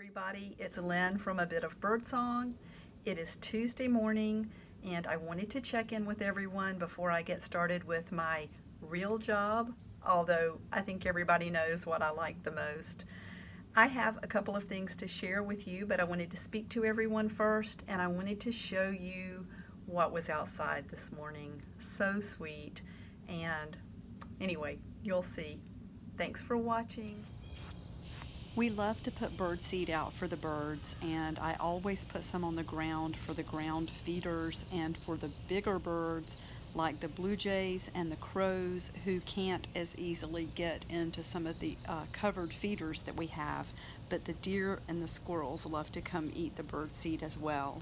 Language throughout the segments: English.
everybody, it's Lynn from A Bit of Birdsong. It is Tuesday morning and I wanted to check in with everyone before I get started with my real job, although I think everybody knows what I like the most. I have a couple of things to share with you, but I wanted to speak to everyone first and I wanted to show you what was outside this morning. So sweet. And anyway, you'll see. Thanks for watching. We love to put bird seed out for the birds, and I always put some on the ground for the ground feeders and for the bigger birds like the blue jays and the crows who can't as easily get into some of the covered feeders that we have, but the deer and the squirrels love to come eat the bird seed as well.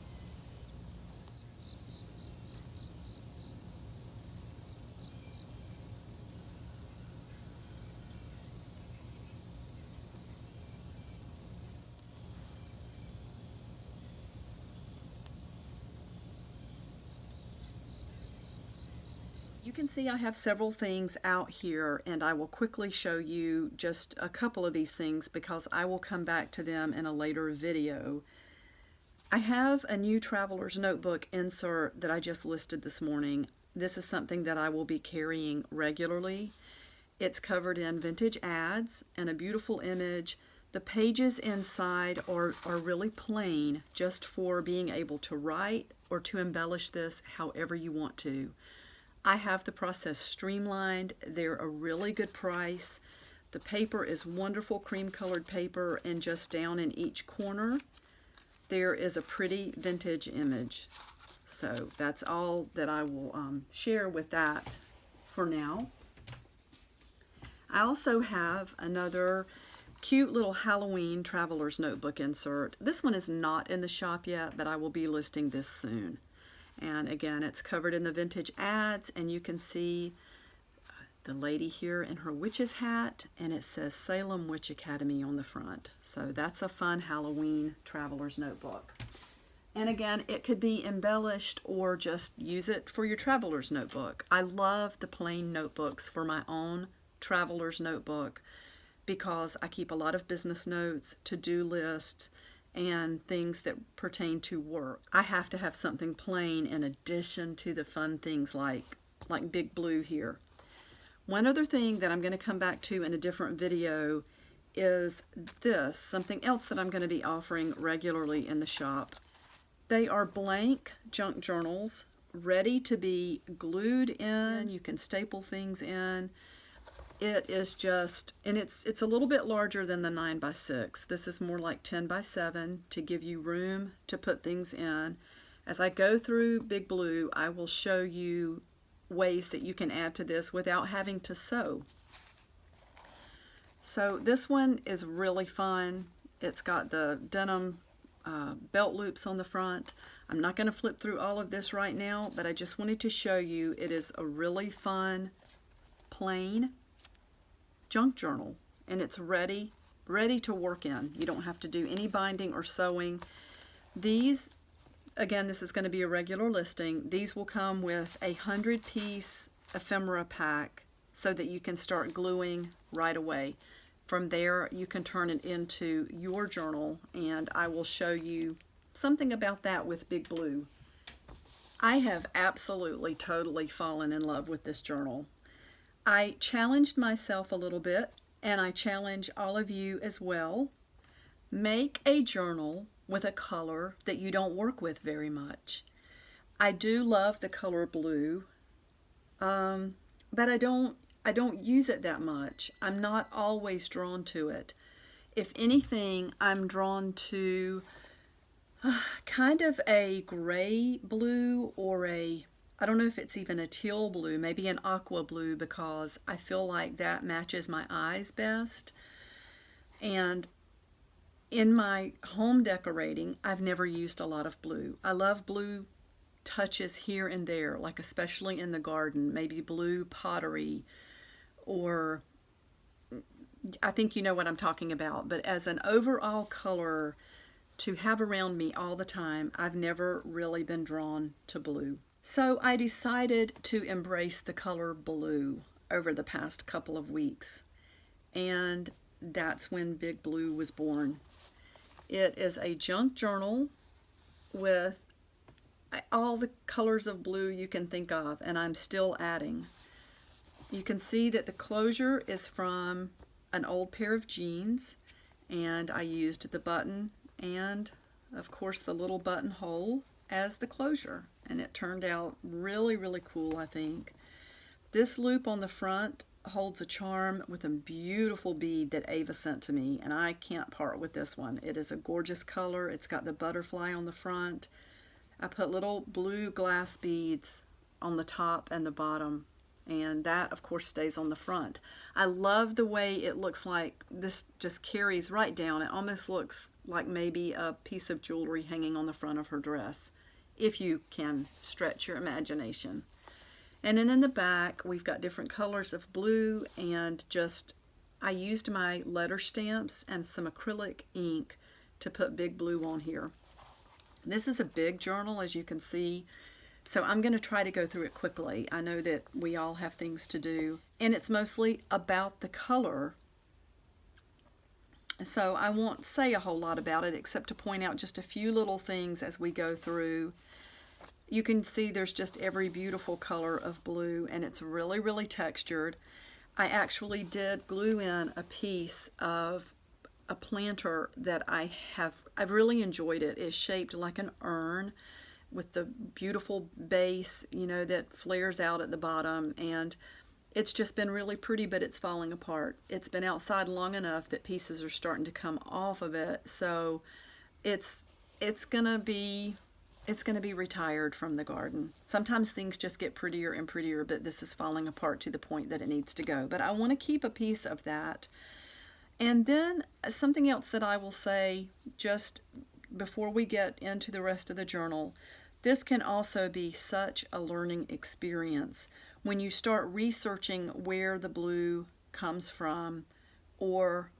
You can see I have several things out here, and I will quickly show you just a couple of these things because I will come back to them in a later video. I have a new traveler's notebook insert that I just listed this morning. This is something that I will be carrying regularly. It's covered in vintage ads and a beautiful image. The pages inside are really plain, just for being able to write or to embellish this however you want to. I have the process streamlined. They're a really good price. The paper is wonderful cream colored paper, and just down in each corner there is a pretty vintage image. So that's all that I will share with that for now. I also have another cute little Halloween traveler's notebook insert. This one is not in the shop yet, but I will be listing this soon. And again, it's covered in the vintage ads, and you can see the lady here in her witch's hat, and it says Salem Witch Academy on the front. So that's a fun Halloween traveler's notebook. And again, it could be embellished or just use it for your traveler's notebook. I love the plain notebooks for my own traveler's notebook because I keep a lot of business notes, to-do lists, and things that pertain to work. I have to have something plain in addition to the fun things like Big Blue here. One other thing that I'm going to come back to in a different video is this, something else that I'm going to be offering regularly in the shop. They are blank junk journals, ready to be glued in. You can staple things in. It is just, and it's a little bit larger than the 9x6. This is more like 10x7 to give you room to put things in. As I go through Big Blue, I will show you ways that you can add to this without having to sew. So this one is really fun. It's got the denim belt loops on the front. I'm not going to flip through all of this right now, but I just wanted to show you it is a really fun, plain junk journal, and it's ready to work in. You don't have to do any binding or sewing. These, again, this is going to be a regular listing. These will come with a 100-piece ephemera pack so that you can start gluing right away. From there, you can turn it into your journal, and I will show you something about that with Big Blue. I have absolutely, totally fallen in love with this journal. I challenged myself a little bit, and I challenge all of you as well. Make a journal with a color that you don't work with very much. I do love the color blue, but I don't use it that much. I'm not always drawn to it. If anything, I'm drawn to kind of a gray blue, or I don't know if it's even a teal blue, maybe an aqua blue, because I feel like that matches my eyes best. And in my home decorating, I've never used a lot of blue. I love blue touches here and there, like especially in the garden, maybe blue pottery, or I think you know what I'm talking about. But as an overall color to have around me all the time, I've never really been drawn to blue. So I decided to embrace the color blue over the past couple of weeks, and that's when Big Blue was born. It is a junk journal with all the colors of blue you can think of, and I'm still adding. You can see that the closure is from an old pair of jeans, and I used the button and of course the little buttonhole as the closure, and it turned out really, really cool, I think. This loop on the front holds a charm with a beautiful bead that Ava sent to me, and I can't part with this one. It is a gorgeous color. It's got the butterfly on the front. I put little blue glass beads on the top and the bottom, and that of course stays on the front. I love the way it looks like this just carries right down. It almost looks like maybe a piece of jewelry hanging on the front of her dress, if you can stretch your imagination. And then in the back we've got different colors of blue, and just I used my letter stamps and some acrylic ink to put big blue on here. This is a big journal, as you can see, so I'm going to try to go through it quickly. I know that we all have things to do, and it's mostly about the color, so I won't say a whole lot about it except to point out just a few little things as we go through. You can see there's just every beautiful color of blue, and it's really, really textured. I actually did glue in a piece of a planter that I've really enjoyed. It is shaped like an urn with the beautiful base, you know, that flares out at the bottom, and it's just been really pretty, but it's falling apart. It's been outside long enough that pieces are starting to come off of it, so it's gonna be retired from the garden. Sometimes things just get prettier and prettier, but this is falling apart to the point that it needs to go. But I want to keep a piece of that. And then something else that I will say just before we get into the rest of the journal, this can also be such a learning experience when you start researching where the blue comes from or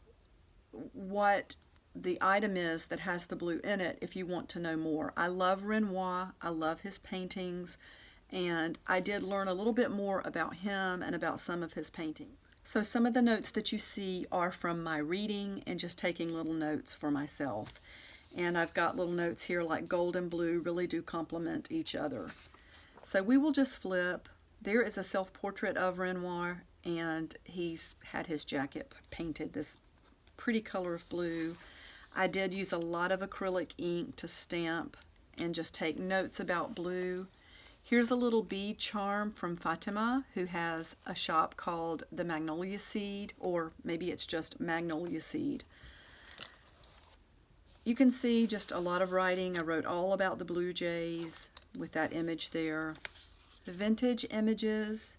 what the item is that has the blue in it if you want to know more. I love Renoir, I love his paintings, and I did learn a little bit more about him and about some of his paintings. So some of the notes that you see are from my reading and just taking little notes for myself. And I've got little notes here like gold and blue really do complement each other. So we will just flip. There is a self-portrait of Renoir, and he's had his jacket painted this pretty color of blue. I did use a lot of acrylic ink to stamp and just take notes about blue. Here's a little bead charm from Fatima, who has a shop called the Magnolia Seed, or maybe it's just Magnolia Seed. You can see just a lot of writing. I wrote all about the Blue Jays with that image there. The vintage images,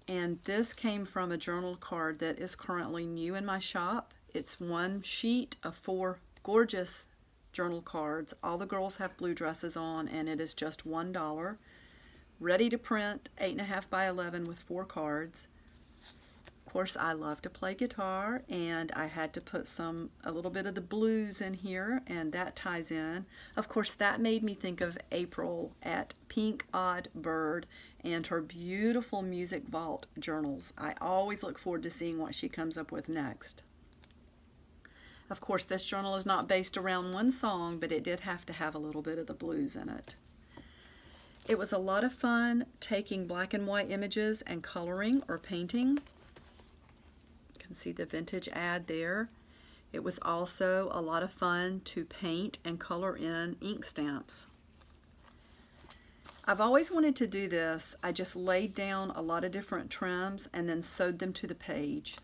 and this came from a journal card that is currently new in my shop. It's one sheet of 4 gorgeous journal cards. All the girls have blue dresses on, and it is just $1. Ready to print, 8.5 by 11 with 4 cards. Of course, I love to play guitar, and I had to put a little bit of the blues in here, and that ties in. Of course, that made me think of April at Pink Odd Bird and her beautiful Music Vault journals. I always look forward to seeing what she comes up with next. Of course, this journal is not based around one song, but it did have to have a little bit of the blues in it. It was a lot of fun taking black and white images and coloring or painting. You can see the vintage ad there. It was also a lot of fun to paint and color in ink stamps. I've always wanted to do this. I just laid down a lot of different trims and then sewed them to the page.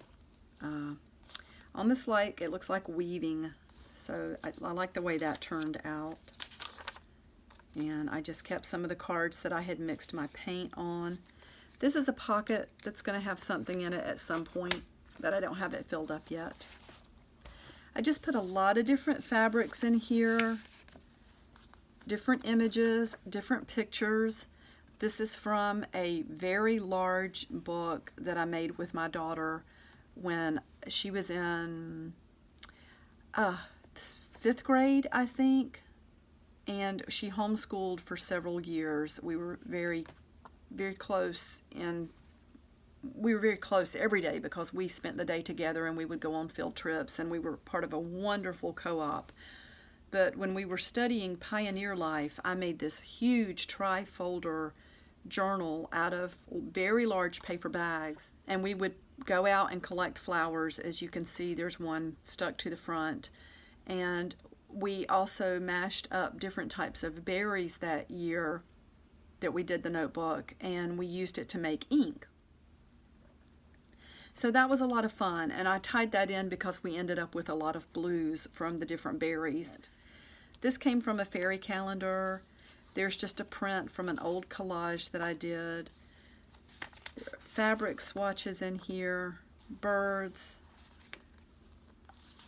Almost like, it looks like weaving. So I like the way that turned out. And I just kept some of the cards that I had mixed my paint on. This is a pocket that's going to have something in it at some point, but I don't have it filled up yet. I just put a lot of different fabrics in here, different images, different pictures. This is from a very large book that I made with my daughter when she was in 5th grade, I think. And she homeschooled for several years. We were very, very close, and we were very close every day because we spent the day together and we would go on field trips, and we were part of a wonderful co-op. but when we were studying Pioneer Life, I made this huge tri-folder journal out of very large paper bags, and we would go out and collect flowers. As you can see, there's one stuck to the front, and we also mashed up different types of berries that year that we did the notebook, and we used it to make ink. So that was a lot of fun, and I tied that in because we ended up with a lot of blues from the different berries. This came from a fairy calendar. There's just a print from an old collage that I did. Fabric swatches in here, birds.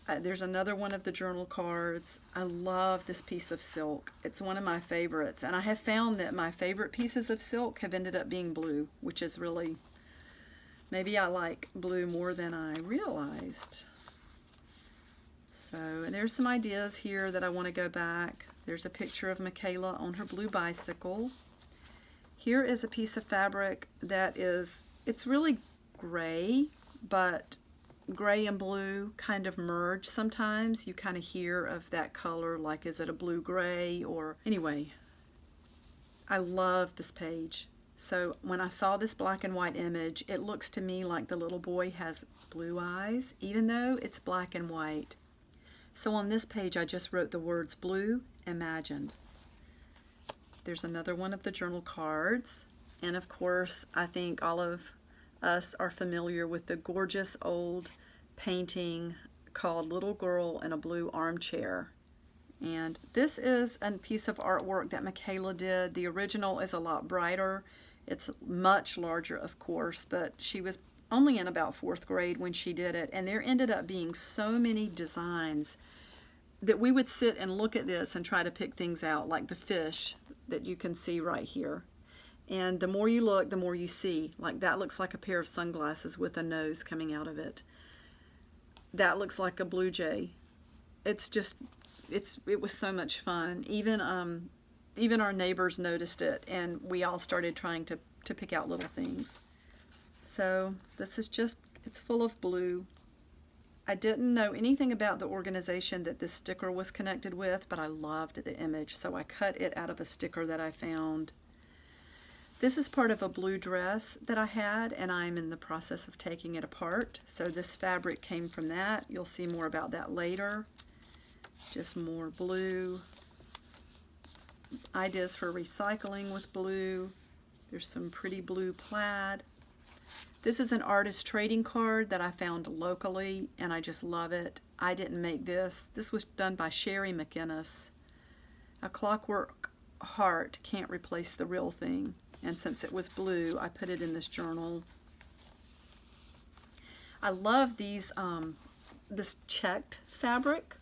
There's another one of the journal cards. I love this piece of silk. It's one of my favorites, and I have found that my favorite pieces of silk have ended up being blue, which is really, maybe I like blue more than I realized. So, and there's some ideas here that I want to go back. There's a picture of Michaela on her blue bicycle. Here is a piece of fabric that is, it's really gray, but gray and blue kind of merge sometimes. You kind of hear of that color, like is it a blue-gray, or anyway. I love this page. So when I saw this black and white image, it looks to me like the little boy has blue eyes, even though it's black and white. So on this page, I just wrote the words blue imagined. There's another one of the journal cards. And of course, I think all of us are familiar with the gorgeous old painting called Little Girl in a Blue Armchair. And this is a piece of artwork that Michaela did. The original is a lot brighter. It's much larger, of course, but she was only in about 4th grade when she did it. And there ended up being so many designs that we would sit and look at this and try to pick things out, like the fish that you can see right here. And the more you look, the more you see. Like that looks like a pair of sunglasses with a nose coming out of it. That looks like a blue jay. It's just, it was so much fun. Even our neighbors noticed it, and we all started trying to pick out little things. So this is just, it's full of blue. I didn't know anything about the organization that this sticker was connected with, but I loved the image, so I cut it out of a sticker that I found. This is part of a blue dress that I had, and I'm in the process of taking it apart. So this fabric came from that. You'll see more about that later. Just more blue. Ideas for recycling with blue. There's some pretty blue plaid. This is an artist trading card that I found locally, and I just love it. I didn't make this. This was done by Sherry McInnes. A clockwork heart can't replace the real thing. And since it was blue, I put it in this journal. I love these, this checked fabric.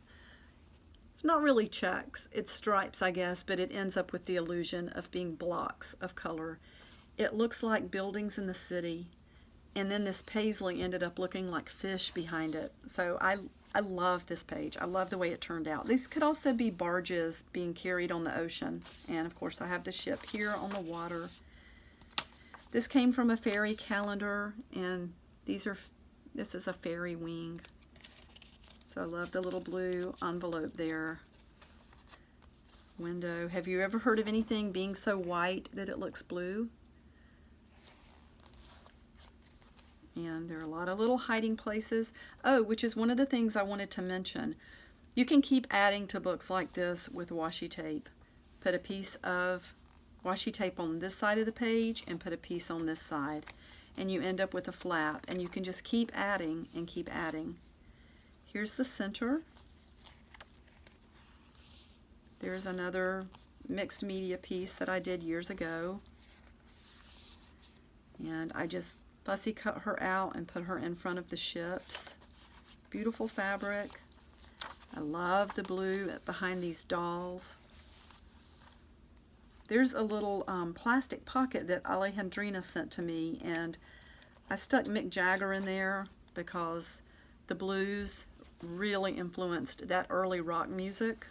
It's not really checks, it's stripes, I guess, but it ends up with the illusion of being blocks of color. It looks like buildings in the city, and then this paisley ended up looking like fish behind it. So I love this page. I love the way it turned out. These could also be barges being carried on the ocean. And of course I have the ship here on the water. This came from a fairy calendar, and this is a fairy wing. So I love the little blue envelope there. Window. Have you ever heard of anything being so white that it looks blue? And there are a lot of little hiding places. Oh, which is one of the things I wanted to mention. You can keep adding to books like this with washi tape. Put a piece of washi tape on this side of the page and put a piece on this side. And you end up with a flap. And you can just keep adding and keep adding. Here's the center. There's another mixed media piece that I did years ago. And I just fussy cut her out and put her in front of the ships. Beautiful fabric. I love the blue behind these dolls. There's a little plastic pocket that Alejandrina sent to me, and I stuck Mick Jagger in there because the blues really influenced that early rock music,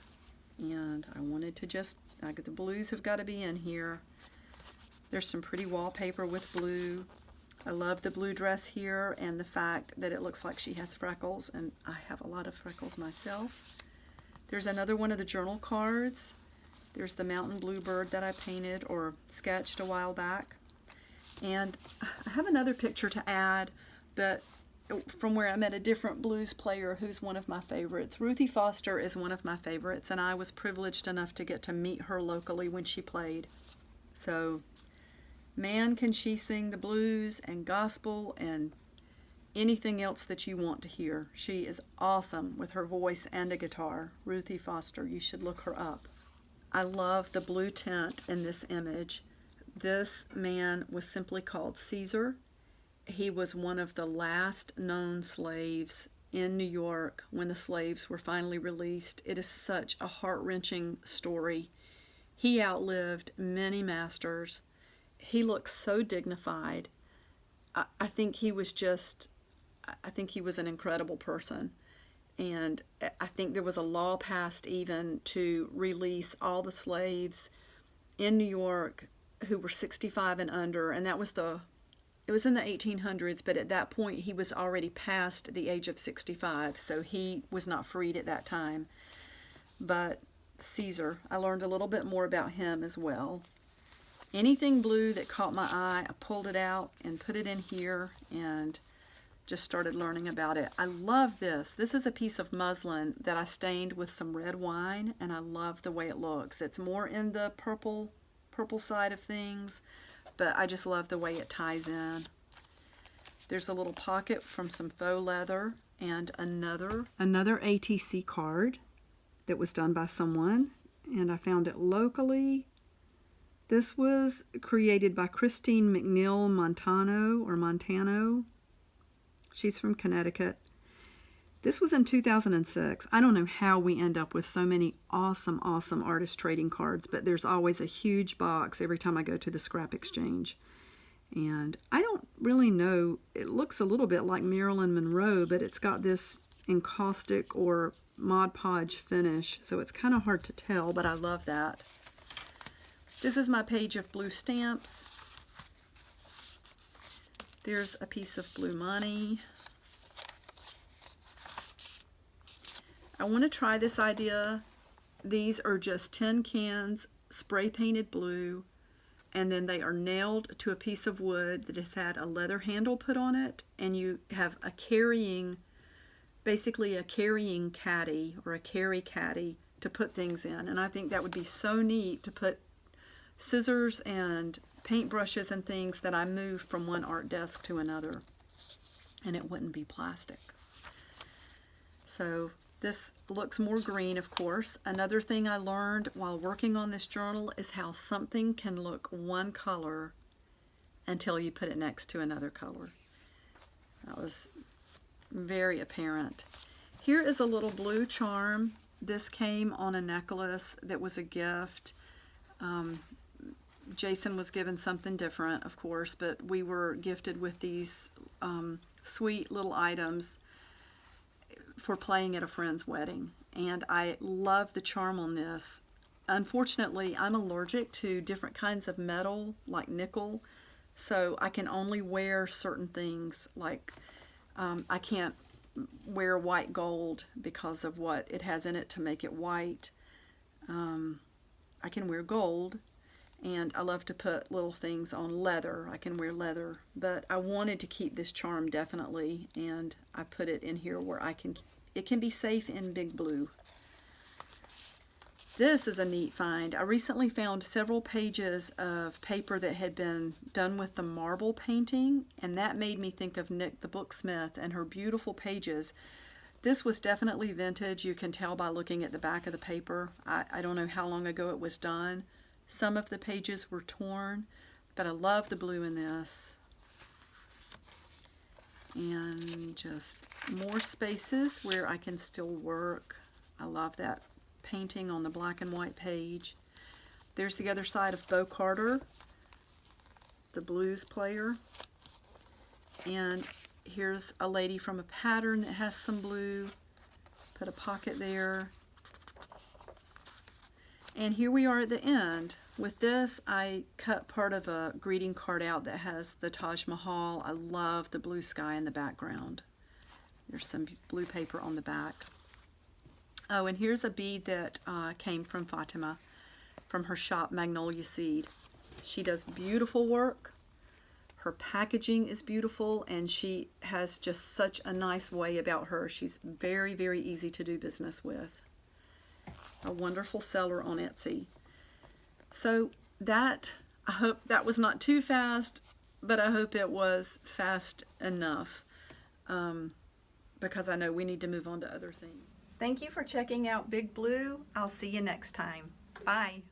and I wanted to just, the blues have got to be in here. There's some pretty wallpaper with blue. I love the blue dress here and the fact that it looks like she has freckles, and I have a lot of freckles myself. There's another one of the journal cards. There's the mountain bluebird that I painted or sketched a while back. And I have another picture to add, but from where I met a different blues player who's one of my favorites. Ruthie Foster is one of my favorites, and I was privileged enough to get to meet her locally when she played. So, man, can she sing the blues and gospel and anything else that you want to hear. She is awesome with her voice and a guitar. Ruthie Foster, you should look her up. I love the blue tint in this image. This man was simply called Caesar. He was one of the last known slaves in New York when the slaves were finally released. It is such a heart-wrenching story. He outlived many masters. He looks so dignified. I think he was an incredible person. And I think there was a law passed even to release all the slaves in New York who were 65 and under, and it was in the 1800s, but at that point he was already past the age of 65, so he was not freed at that time. But Caesar, I learned a little bit more about him as well. Anything blue that caught my eye, I pulled it out and put it in here and just started learning about it. I love this. This is a piece of muslin that I stained with some red wine, and I love the way it looks. It's more in the purple side of things, but I just love the way it ties in. There's a little pocket from some faux leather and another ATC card that was done by someone, and I found it locally. This was created by Christine McNeil Montano. She's from Connecticut. This was in 2006. I don't know how we end up with so many awesome artist trading cards, but there's always a huge box every time I go to the scrap exchange. And I don't really know, it looks a little bit like Marilyn Monroe, but it's got this encaustic or Mod Podge finish, so it's kind of hard to tell, but I love that. This is my page of blue stamps. There's a piece of blue money. I want to try this idea. These are just tin cans, spray painted blue, and then they are nailed to a piece of wood that has had a leather handle put on it, and you have basically a carrying caddy or a carry caddy to put things in. And I think that would be so neat to put scissors and paintbrushes and things that I move from one art desk to another, and it wouldn't be plastic. So this looks more green, of course. Another thing I learned while working on this journal is how something can look one color until you put it next to another color. That was very apparent. Here is a little blue charm. This came on a necklace that was a gift. Jason was given something different, of course, but we were gifted with these sweet little items for playing at a friend's wedding. And I love the charm on this. Unfortunately, I'm allergic to different kinds of metal, like nickel, so I can only wear certain things. Like I can't wear white gold because of what it has in it to make it white. I can wear gold. And I love to put little things on leather. I can wear leather, but I wanted to keep this charm definitely, and I put it in here where it can be safe in big blue. This is a neat find. I recently found several pages of paper that had been done with the marble painting, and that made me think of Nick the Booksmith and her beautiful pages. This was definitely vintage. You can tell by looking at the back of the paper. I don't know how long ago it was done. Some of the pages were torn, but I love the blue in this. And just more spaces where I can still work. I love that painting on the black and white page. There's the other side of Bo Carter, the blues player. And here's a lady from a pattern that has some blue. Put a pocket there. And here we are at the end. With this, I cut part of a greeting card out that has the Taj Mahal. I love the blue sky in the background. There's some blue paper on the back. Oh, and here's a bead that came from Fatima from her shop, Magnolia Seed. She does beautiful work. Her packaging is beautiful, and she has just such a nice way about her. She's very, very easy to do business with. A wonderful seller on Etsy. So I hope that was not too fast, but I hope it was fast enough, because I know we need to move on to other things. Thank you for checking out Big Blue. I'll see you next time. Bye.